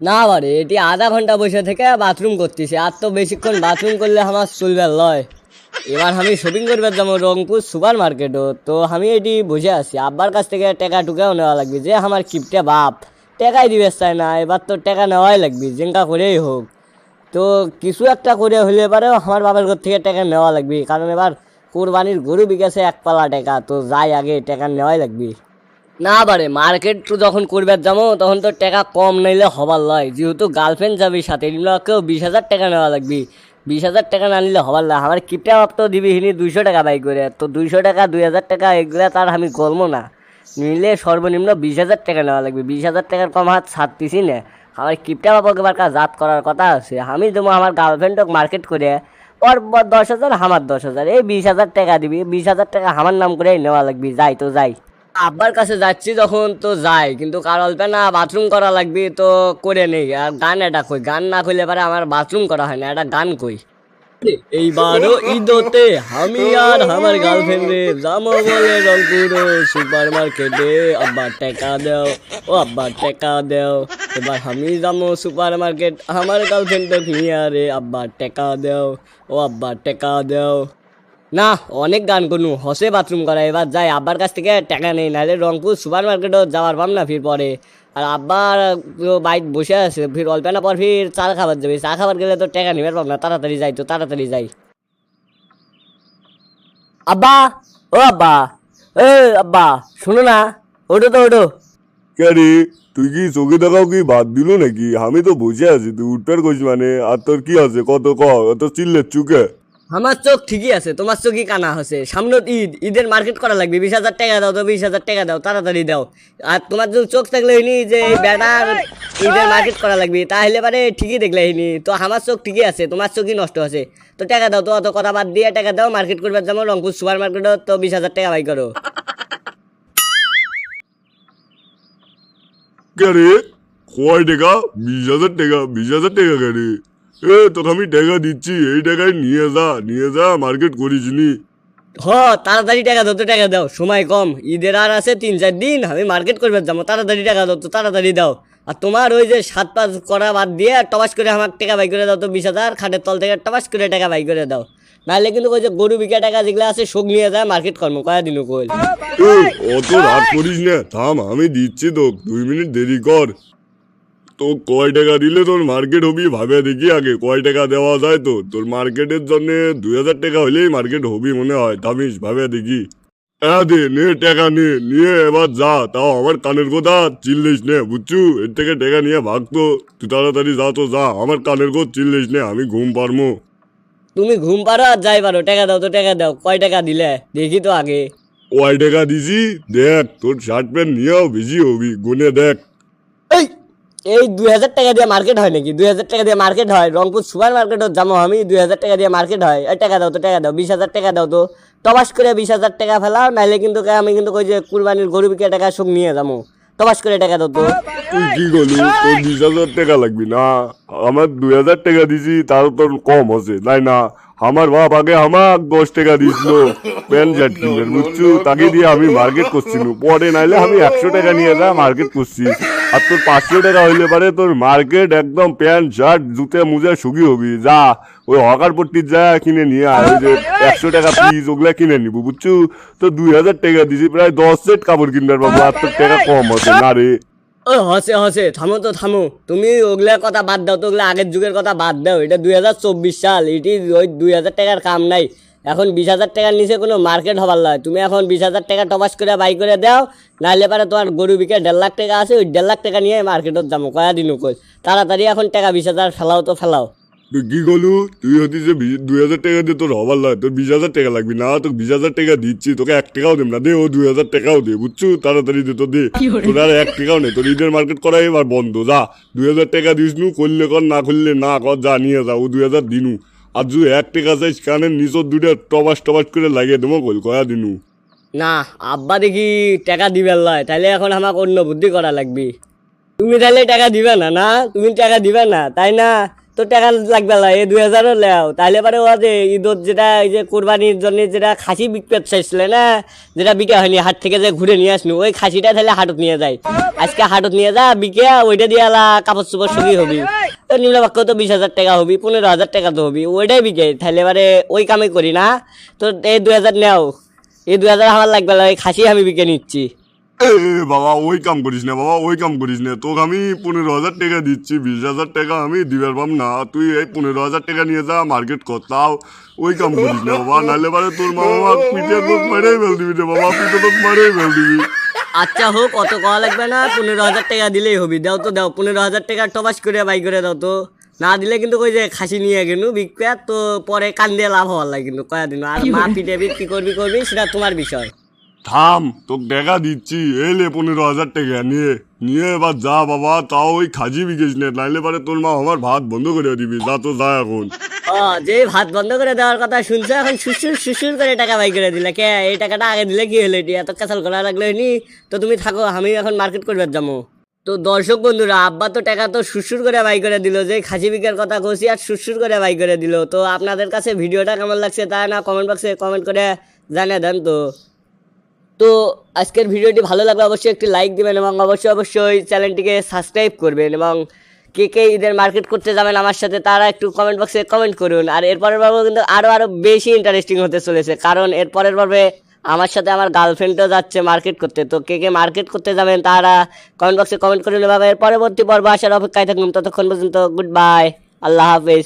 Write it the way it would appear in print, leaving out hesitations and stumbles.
না বারে এটি আধা ঘন্টা বসে থেকে বাথরুম করতেছে, আর তো বেশিক্ষণ বাথরুম করলে আমার চলবে লয়। এবার আমি শপিং করবে যাবো রংপুর সুপার মার্কেটও, তো আমি এটি বসে আছি। আব্বার কাছ থেকে টাকা টুকাও নেওয়া লাগবে, যে আমার কিপটে বাপ টাকাই দিবে চায় না। এবার তো টাকা নেওয়াই লাগবে যেঙ্কা করেই হোক। তো কিছু একটা করে হলে এবারেও আমার বাবার ঘর থেকে টাকা নেওয়া লাগবে, কারণ এবার কোরবানির গরু বিকেছে এক পালা টাকা, তো যাই আগে টাকা নেওয়াই লাগবে। না বারে মার্কেট যখন করবে যাবো তখন তো টাকা কম নিলে হবার লয়, যেহেতু গার্লফ্রেন্ড যাবি সাথে কেউ 20,000 টাকা নেওয়া লাগবে। 20,000 টাকা না নিলে হবার না, আমার কিপটা বাপ তো দিবি হিনি 200 টাকা বাই করে, তো 200 টাকা 2,000 টাকা এগুলা তার আমি গলবো না। নিলে সর্বনিম্ন 20,000 টাকা নেওয়া লাগবে, 20,000 টাকার কম হাত ছাড়তেছি না। আমার কিপটা বাবাকে এবার জাত করার কথা আছে, আমি দেবো আমার গার্লফ্রেন্ডকে মার্কেট করে ওর 10,000 আমার 10,000, এই 20,000 টাকা দিবি, 20,000 টাকা আমার নাম করেই নেওয়া লাগবে। যাই তো যাই। আব্বার কাছে যাচ্ছি যখন তো যাই, কিন্তু কার অল্পে না বাথরুম করা লাগবে, তো করে নেই। আর গান এটা কই, গান না কইলে পারে আমার বাথরুম করা হয় না, এটা গান কই। এইবারও ঈদতে আমি আর আমার গার্লফ্রেন্ড রে যাবো বলে রংপুর সুপার মার্কেটে। আব্বা টাকা দাও, ও আব্বা টাকা দাও। এবার আমি যাবো সুপার মার্কেট আমার গার্লফ্রেন্ড নিয়ে, রে আব্বা টাকা দাও, ও আব্বা টাকা দাও। না, অনেক গান করনু হসে বাথরুম করা। এবার যাই, আব্বার কাছ থেকে টাকা নেই, নাহলে রংপুর সুপার মার্কেটও যাওয়ার পাম না ফির পরে। আর আব্বার বাইক বসে আছে, ফির অল্প না পর ফির চা খাবার যাবে, চা খাবার গেলে তো টাকা নিবার পাম না। তাড়াতাড়ি যাই, তো তাড়াতাড়ি যাই। আব্বা, ও আব্বা, এ আব্বা শুনো না, ওঠো তো ওঠো। কে রে, তুই কি চোখে দেখাও কি বাদ দিল নাকি? আমি তো বসে আছি, তুই উঠবার কইস মানে? আর তোর কি আছে কত ক? অত চিল্লের চুকে? আমার চোখ ঠিকই আছে, তোমার চোখই কানা হচ্ছে। সামনে ঈদ, ঈদের মার্কেট করা লাগবে। 20,000 টাকা দাও, তো 20,000 টাকা দাও, তাড়াতাড়ি দাও। আর তোমার যদি চোখ থাকলে হইনি যে এই বেটার ঈদের মার্কেট করা লাগবে, তাহলে পারে ঠিকই দেখলে হইনি। তো আমার চোখ ঠিকই আছে, তোমার চোখই নষ্ট আছে। তো টাকা দাও, তো অত কথা বাদ দিয়ে টাকা দাও। মার্কেট করবে যাবো রংপুর সুপার মার্কেটও, তো 20,000 টাকা বাই করো। কে রে, কয় টাকা? 20,000 টাকা? 20,000 টাকা কে রে? তোকে আমি টাকা দিচ্ছি, এই টাকায় নিয়ে যা, নিয়ে যা, মার্কেট করিস নি। হ, তাড়াতাড়ি টাকা দাও, তো টাকা দাও, সময় কম। ঈদের আর আছে 3-4 দিন, আমি মার্কেট করবে যাবো। তাড়াতাড়ি টাকা দাও, তো তাড়াতাড়ি দাও। আর তোমার ওই যে 7-5 করা বাদ দিয়ে টবাস করে আমার টাকা বাই করে দাও, তো 20,000 খাটের তল থেকে টবাস করে টাকা বাই করে দাও। নাহলে কিন্তু ওই যে গরু বিকা টাকা যেগুলো আছে শোক নিয়ে যায় মার্কেট কর্ম কয়া দিন কইল। এ, অত রাগ করিস না, থাম, আমি দিচ্ছি তো, 2 মিনিট দেরি কর। তো কয় টাকা দিলে তোর মার্কেট হবি ভাবে দেখি আগে, কয় টাকা দেওয়া যায় তো তোর মার্কেটের জন্য? 2,000 টাকা হলেই মার্কেট হবি মনে হয়? থামিস, ভাবে দেখি। দে নে টাকা, নিয়ে এবার যা। তাও আমার কানের কথা চিল্লিস নে, বুঝছু? এর থেকে টাকা নিয়ে ভাগতো। তুই তাড়াতাড়ি যা, তো যা, আমার কানের কথা চিল্লিস নে, আমি ঘুম পারমো। তুমি ঘুম পারো আর যাই পারো, টাকা দাও, তো টাকা দাও। কয় টাকা দিলে দেখি তো আগে। কয় টাকা দিছি দেখ, তোর শার্ট প্যান্ট নিয়েও বেশি হবি, গুনে দেখ। এই এই 2,000 টাকা দিয়ে মার্কেট হয় নাকি? 2,000 টাকা দিয়ে মার্কেট হয়? রংপুর সুপার মার্কেটও যাবো আমি, 2,000 টাকা দিয়ে মার্কেট হয়? এই টাকা দাও, তো টাকা দাও, 20,000 টাকা দাও। তো টবাস করে 20,000 টাকা ফেলাও, নাহলে কিন্তু আমি কিন্তু ওই যে কুরবানির গরু বিকে টাকা সব নিয়ে যাবো। টবাস করে টাকা দাও তো। তুই কি করলি? তোর 20,000 টাকা লাগবি না? আমার 2,000 টাকা দিছি, তার তোর কম হচ্ছে তাই না? আমার বাপ আগে আমার 10 টাকা দিছিল প্যান্ট শার্ট কিনবেন, বুঝছো? তাকে দিয়ে আমি মার্কেট করছি, পরে নাইলে আমি 100 টাকা নিয়ে যা মার্কেট করছি। আর তোর 500 টাকা হইলে পারে তোর মার্কেট একদম প্যান্ট শার্ট জুতে মুজে সুগি হবি। যা, ওই হকার পট্টির যা কিনে নিয়ে আয়, ওই যে 100 টাকা পিস ওগুলা কিনে নিবো, বুঝছো? তো 2,000 টাকা দিছি, প্রায় 10 সেট কাপড় কিনবার পাবো, আর তোর টাকা কম হচ্ছে না রে? ও হসে হসে, থামো তো থামো। তুমি ওগুলার কথা বাদ দাও তো, ওগুলা আগের যুগের কথা বাদ দাও। এটা 2024 সাল, এটি ওই 2,000 টাকার কাম নাই। এখন 20,000 টাকার নিচে কোনো মার্কেট হবার নয়। তুমি এখন 20,000 টাকা টপাস করে বাই করে দাও, নাহলে পারে তোমার গরু বিকে 1.5 লাখ টাকা আছে, ওই 1.5 লাখ টাকা নিয়ে মার্কেটত যাবো। কয়া দিন কই, তাড়াতাড়ি এখন টাকা 20,000 ফেলাও তো ফেলাও। তুই কি করলু? তুই হতি যে 2,000 টাকা দিয়ে তোর হবার লাগে, তোর 20,000 টাকা লাগবি না? তোকে 20,000 টাকা দিচ্ছি, তোকে 1 টাকাও দেব না। দে, ও 2,000 টাকাও দে, বুঝছো? তাড়াতাড়ি দে, তো দে। তোর আর 1 টাকাও নেই, তোর ঈদের মার্কেট করা এবার বন্ধ। যা, 2,000 টাকা দিস নু, করলে কর, না করলে না কর, যা নিয়ে যা, ও 2,000 দিনু। আর যদি 1 টাকা চাইস, কানের নিচর দুটো টবাস টবাস করে লাগিয়ে দেবো, কল কয়া দিনু। না, আব্বা দেখি টাকা দিবে লয়, তাইলে এখন আমাকে অন্য বুদ্ধি করা লাগবে। তুমি তাহলে টাকা দিবে না? না, তুমি টাকা দিবে না তাই না? তো টাকা লাগবে না, এই 2000ও লেও তাহলে পরে ও যে ঈদত যেটা এই যে কোরবানির জন্য যেটা খাসি বিক্রি চাইছিল না, যেটা বিকা হয়নি হাট থেকে যে ঘুরে নিয়ে আসনু, ওই খাসিটা তাহলে হাটত নিয়ে যায়। আজকে হাটত নিয়ে যা বিকে ওইটা দিয়ে আলা কাপড় চোপড় সবই হবি। তো নিম্নপক্ষ তো 20,000 টাকা হবি, 15,000 টাকা তো হবি, ওইটাই বিকে তাহলে এবারে ওই কামে করি না। তো এই 2000 নেও, এই 2000 আমার লাগবে না, ওই খাসি আমি বিকে নিচ্ছি। এ বাবা ওই কাম করিস না বাবা, ওই কাম করিস না, তোকে আমি 15,000 টাকা দিচ্ছি, 20,000 টাকা আমি দিবার পাম না। তুই এই 15,000 টাকা নিয়ে যা মার্কেট কর, তাও ওই কাম করিস না বাবা, নাহলে পারে তোর মা বাবা পিঠে তোর মারেই ফেল দিবি রে বাবা, পিঠে তোর মারেই ফেল দিবি। আচ্ছা হোক, অত কওয়া লাগবে না, 15,000 টাকা দিলেই হবি। দাও তো দাও, 15,000 টাকা টপাস করে বাই করে দাও তো। না দিলে কিন্তু ওই যে খাসি নিয়ে গেলু বিক্রি, তো পরে কান দিয়ে লাভ হওয়ার লাগে কিন্তু কয়া দিন। আর মা পিঠে বিক্রি করবি সেটা তোমার বিষয়। থাম, তোকে টাকা দিচ্ছি, এলে 15,000 টাকা নিয়ে নিয়ে এবার যা বাবা, তাও ওই খাজি বিকেস নে, নাইলে পারে তোর মা আমার ভাত বন্ধ করে দিবি। যা তো যা এখন। ও, যে ভাত বন্ধ করে দেওয়ার কথা শুনছো, এখন সুসুর সুসুর করে টাকা বাই করে দিলে কে? এই টাকাটা আগে দিলে কি হলো? এটি এত কাঁচাল করা লাগলো নি। তো তুমি থাকো, আমি এখন মার্কেট করবে যাবো। তো দর্শক বন্ধুরা, আব্বা তো টাকা তো সুসুর করে বাই করে দিল, যে খাসি বিকার কথা কইছি আর সুসুর করে বাই করে দিল। তো আপনাদের কাছে ভিডিওটা কেমন লাগছে তা না কমেন্ট বক্সে কমেন্ট করে জানিয়ে দেন। তো আজকের ভিডিওটি ভালো লাগলে অবশ্যই একটি লাইক দিবেন এবং অবশ্যই চ্যানেলটিকে সাবস্ক্রাইব করবেন। এবং কে কে ঈদের মার্কেট করতে যাবেন আমার সাথে তারা একটু কমেন্ট বক্সে কমেন্ট করুন। আর এরপরের পর্ব কিন্তু আরও বেশি ইন্টারেস্টিং হতে চলেছে, কারণ এরপরের পর্বে আমার সাথে আমার গার্লফ্রেন্ডও যাচ্ছে মার্কেট করতে। তো কে কে মার্কেট করতে যাবেন তারা কমেন্ট বক্সে কমেন্ট করুন এবং এর পরবর্তী পর্ব আসার অপেক্ষায় থাকুন। ততক্ষণ পর্যন্ত গুড বাই, আল্লাহ হাফেজ।